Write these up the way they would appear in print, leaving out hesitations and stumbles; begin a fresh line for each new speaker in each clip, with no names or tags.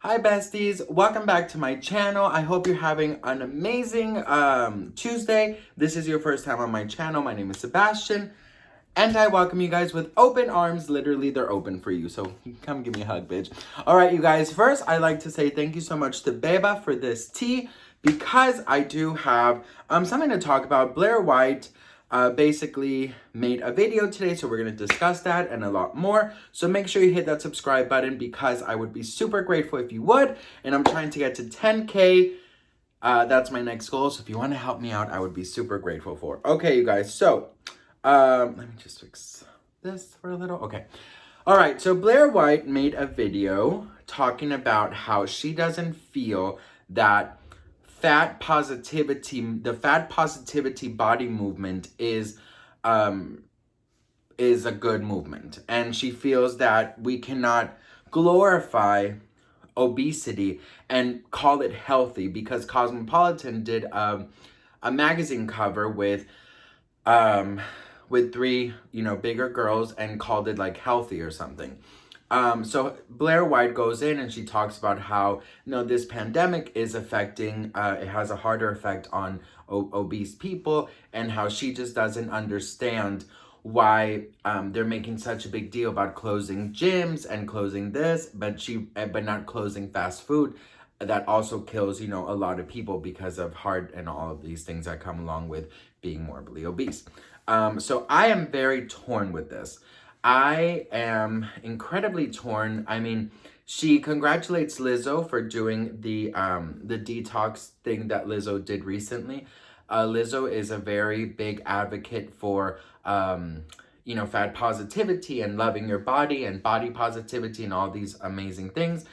Hi besties, welcome back to my channel. I hope you're having an amazing Tuesday. This is your first time on my channel. My name is Sebastian and I welcome you guys with open arms. Literally, they're open for you, so come give me a hug, bitch. All right, you guys, first I'd like to say thank you so much to Beba for this tea because I do have something to talk about. Blaire White basically made a video today, so we're going to discuss that and a lot more. So make sure you hit that subscribe button because I would be super grateful if you would. And I'm trying to get to 10K. That's my next goal. So if you want to help me out, I would be super grateful for. Okay, you guys. So let me just fix this for a little. Okay. All right. So Blaire White made a video talking about how she doesn't feel that the fat positivity body movement is a good movement. And she feels that we cannot glorify obesity and call it healthy because Cosmopolitan did a magazine cover with three, bigger girls and called it like healthy or something. So Blaire White goes in and she talks about how, this pandemic is affecting, it has a harder effect on obese people, and how she just doesn't understand why they're making such a big deal about closing gyms and closing this, but not closing fast food that also kills, a lot of people because of heart and all of these things that come along with being morbidly obese. So I am very torn with this. I am incredibly torn. I mean, she congratulates Lizzo for doing the detox thing that Lizzo did recently. Lizzo is a very big advocate for, fat positivity and loving your body and body positivity and all these amazing things.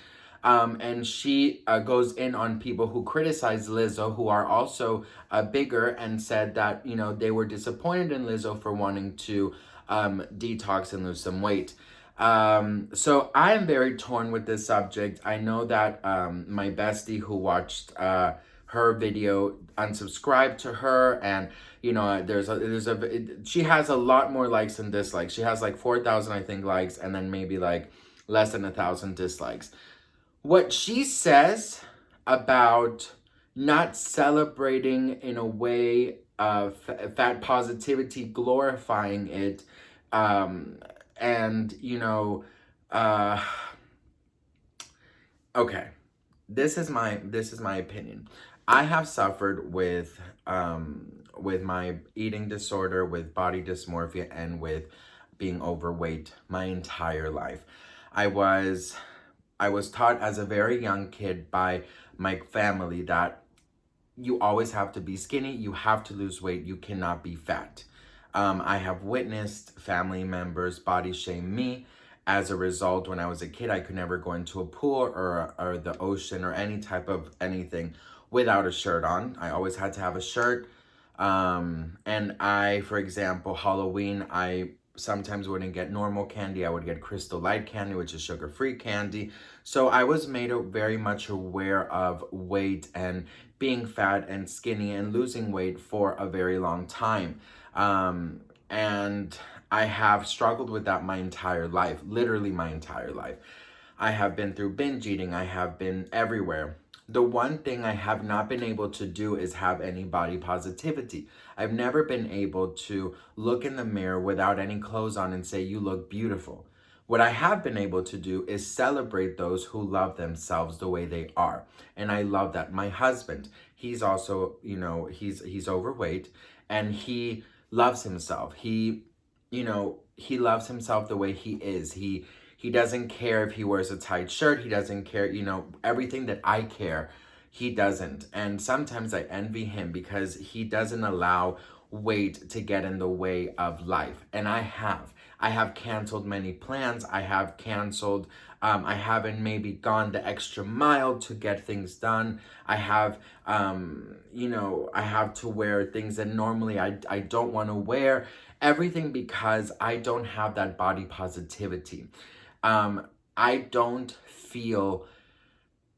And she goes in on people who criticize Lizzo, who are also bigger, and said that, they were disappointed in Lizzo for wanting to detox and lose some weight. So I am very torn with this subject. I know that my bestie who watched her video unsubscribed to her, and she has a lot more likes than dislikes. She has like 4,000 I think likes, and then maybe like less than 1,000 dislikes. What she says about not celebrating in a way of fat positivity, glorifying it, and okay, this is my opinion. I have suffered with my eating disorder, with body dysmorphia, and with being overweight my entire life. I was taught as a very young kid by my family that you always have to be skinny, you have to lose weight, you cannot be fat. I have witnessed family members body shame me. As a result, when I was a kid, I could never go into a pool or the ocean or any type of anything without a shirt on. I always had to have a shirt. And for example, Halloween, I sometimes wouldn't get normal candy. I would get Crystal Light candy, which is sugar-free candy. So I was made very much aware of weight and being fat and skinny and losing weight for a very long time. And I have struggled with that my entire life, literally my entire life. I have been through binge eating. I have been everywhere. The one thing I have not been able to do is have any body positivity. I've never been able to look in the mirror without any clothes on and say, you look beautiful. What I have been able to do is celebrate those who love themselves the way they are. And I love that. My husband, he's also, he's overweight and he loves himself. He loves himself the way he is. He doesn't care if he wears a tight shirt. He doesn't care, everything that I care, he doesn't. And sometimes I envy him because he doesn't allow weight to get in the way of life. And I have canceled many plans. I haven't maybe gone the extra mile to get things done. I have to wear things that normally I don't want to wear. Everything because I don't have that body positivity. I don't feel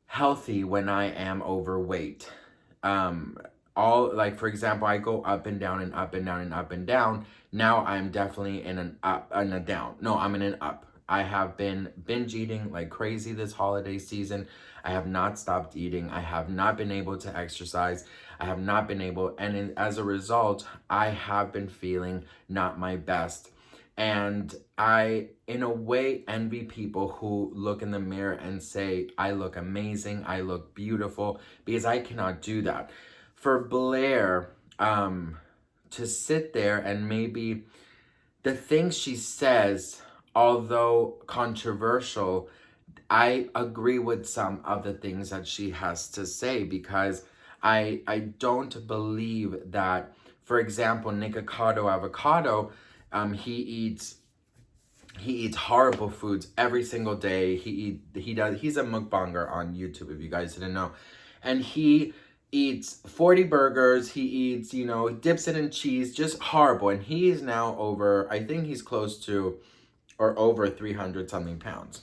healthy when I am overweight. For example, I go up and down and up and down and up and down. Now I'm definitely in an up and a down. No, I'm in an up. I have been binge eating like crazy this holiday season. I have not stopped eating. I have not been able to exercise. I have not been able, and as a result, I have been feeling not my best. And I, in a way, envy people who look in the mirror and say, I look amazing, I look beautiful, because I cannot do that. For Blaire, to sit there and maybe the things she says, although controversial, I agree with some of the things that she has to say, because I don't believe that, for example, Nikocado Avocado, he eats horrible foods every single day. He's a mukbanger on YouTube, if you guys didn't know. And he eats 40 burgers, he eats, dips it in cheese, just horrible. And he is now over, I think he's close to or over 300 something pounds.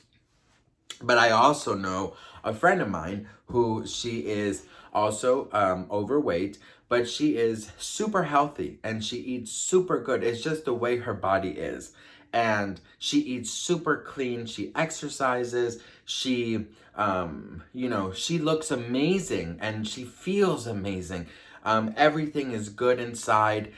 But I also know a friend of mine who she is also overweight, but she is super healthy and she eats super good. It's just the way her body is. And she eats super clean. She exercises. She, she looks amazing and she feels amazing. Everything is good inside.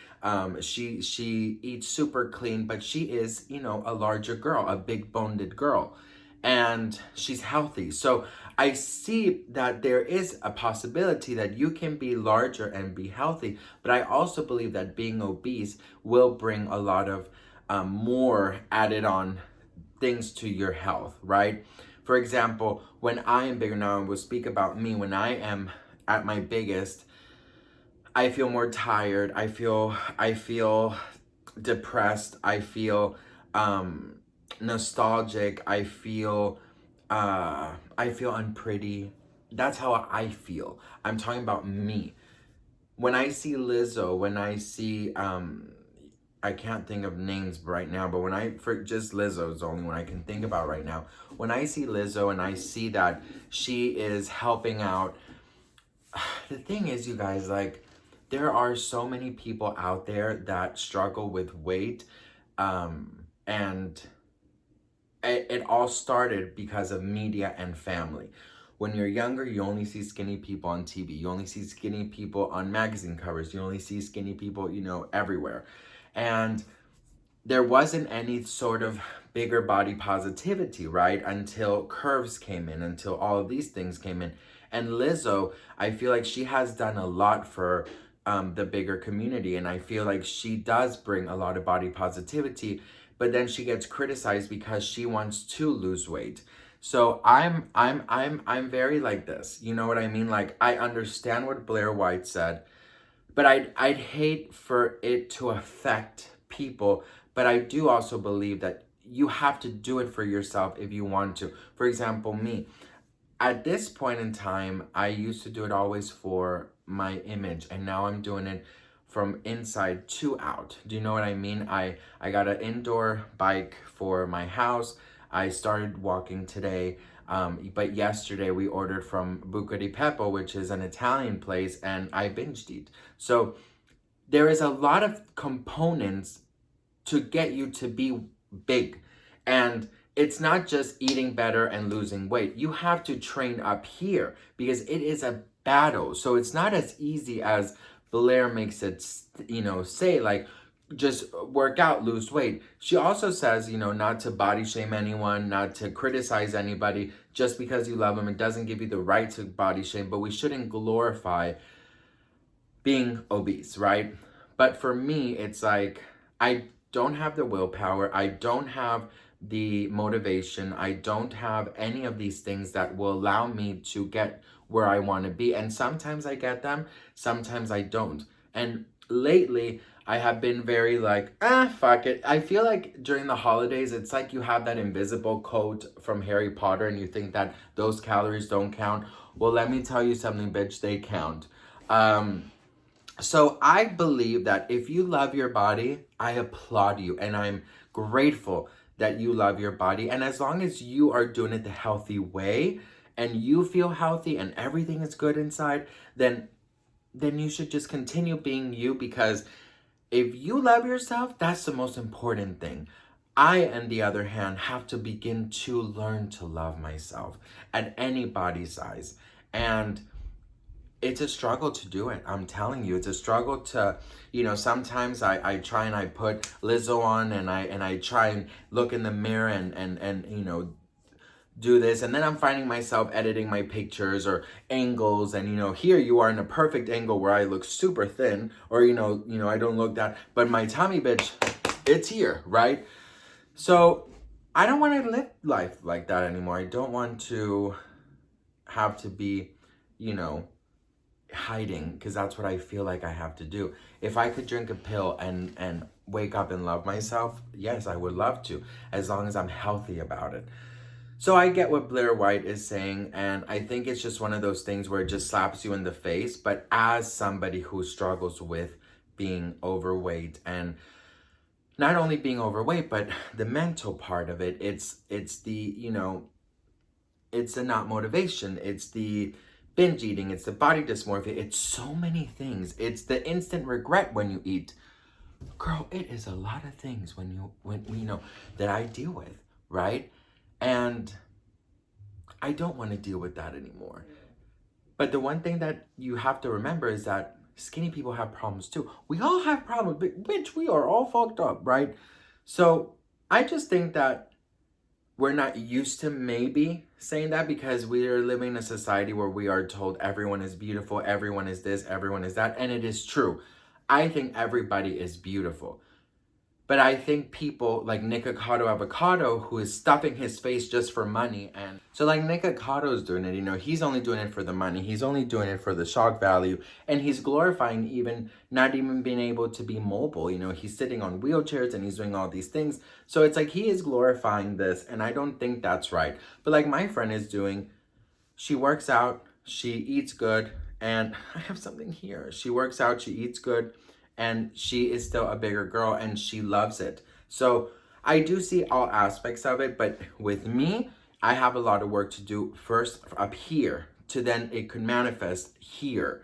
She eats super clean, but she is, a larger girl, a big boned girl, and she's healthy. So I see that there is a possibility that you can be larger and be healthy, but I also believe that being obese will bring a lot of more added on things to your health, right? For example, when I am bigger now, and we'll speak about me, when I am at my biggest, I feel more tired. I feel depressed. I feel nostalgic. I feel unpretty. That's how I feel. I'm talking about me. When I see Lizzo, when I see I can't think of names right now, but just Lizzo is the only one I can think about right now. When I see Lizzo and I see that she is helping out, the thing is, you guys, like, there are so many people out there that struggle with weight, and it all started because of media and family. When you're younger, you only see skinny people on TV. You only see skinny people on magazine covers. You only see skinny people, everywhere. And there wasn't any sort of bigger body positivity, right? Until curves came in, until all of these things came in. And Lizzo, I feel like she has done a lot for the bigger community. And I feel like she does bring a lot of body positivity, but then she gets criticized because she wants to lose weight. So I'm very like this. You know what I mean? Like, I understand what Blaire White said, but I'd hate for it to affect people. But I do also believe that you have to do it for yourself if you want to. For example, me, at this point in time, I used to do it always for my image, and now I'm doing it from inside to out. Do you know what I mean? I got an indoor bike for my house. I started walking today, but yesterday we ordered from Buca di Beppo, which is an Italian place, and I binged eat. So there is a lot of components to get you to be big. And it's not just eating better and losing weight. You have to train up here because it is a battle. So it's not as easy as Blaire makes it, say, like, just work out, lose weight. She also says, not to body shame anyone, not to criticize anybody. Just because you love them, it doesn't give you the right to body shame, but we shouldn't glorify being obese, right? But for me, it's like, I don't have the willpower. I don't have the motivation. I don't have any of these things that will allow me to get where I want to be. And sometimes I get them, sometimes I don't. And lately, I have been very like, fuck it. I feel like during the holidays, it's like you have that invisible coat from Harry Potter and you think that those calories don't count. Well, let me tell you something, bitch, they count. So I believe that if you love your body, I applaud you and I'm grateful that you love your body. And as long as you are doing it the healthy way and you feel healthy and everything is good inside, then you should just continue being you, because if you love yourself, that's the most important thing. I, on the other hand, have to begin to learn to love myself at any body size. And it's a struggle to do it. I'm telling you, it's a struggle to, sometimes I try and I put Lizzo on and I try and look in the mirror and do this, and then I'm finding myself editing my pictures or angles, and here you are in a perfect angle where I look super thin, or I don't look that, but my tummy, bitch, it's here, right? So I don't want to live life like that anymore. I don't want to have to be, hiding, because that's what I feel like I have to do. If I could drink a pill and wake up and love myself, yes, I would love to, as long as I'm healthy about it. So I get what Blaire White is saying, and I think it's just one of those things where it just slaps you in the face. But as somebody who struggles with being overweight, and not only being overweight, but the mental part of it, it's the, it's the not motivation, it's the binge eating, it's the body dysmorphia, it's so many things. It's the instant regret when you eat. Girl, it is a lot of things when that I deal with, right? And I don't want to deal with that anymore. But the one thing that you have to remember is that skinny people have problems too. We all have problems, but bitch, we are all fucked up, right? So I just think that we're not used to maybe saying that, because we are living in a society where we are told everyone is beautiful, everyone is this, everyone is that, and it is true. I think everybody is beautiful. But I think people like Nikocado Avocado, who is stuffing his face just for money. And so like Nicocado's doing it, he's only doing it for the money. He's only doing it for the shock value. And he's glorifying even not even being able to be mobile. He's sitting on wheelchairs and he's doing all these things. So it's like he is glorifying this. And I don't think that's right. But like my friend is doing, she works out, she eats good. And I have something here. She works out, she eats good, and she is still a bigger girl and she loves it. So I do see all aspects of it, but with me, I have a lot of work to do first up here, to then it could manifest here.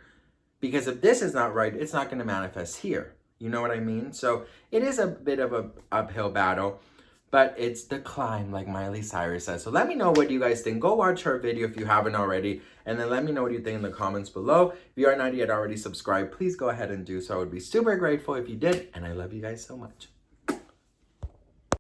Because if this is not right, it's not going to manifest here. You know what I mean? So it is a bit of a uphill battle, but it's the climb, like Miley Cyrus says. So let me know what you guys think. Go watch her video if you haven't already. And then let me know what you think in the comments below. If you are not yet already subscribed, please go ahead and do so. I would be super grateful if you did. And I love you guys so much.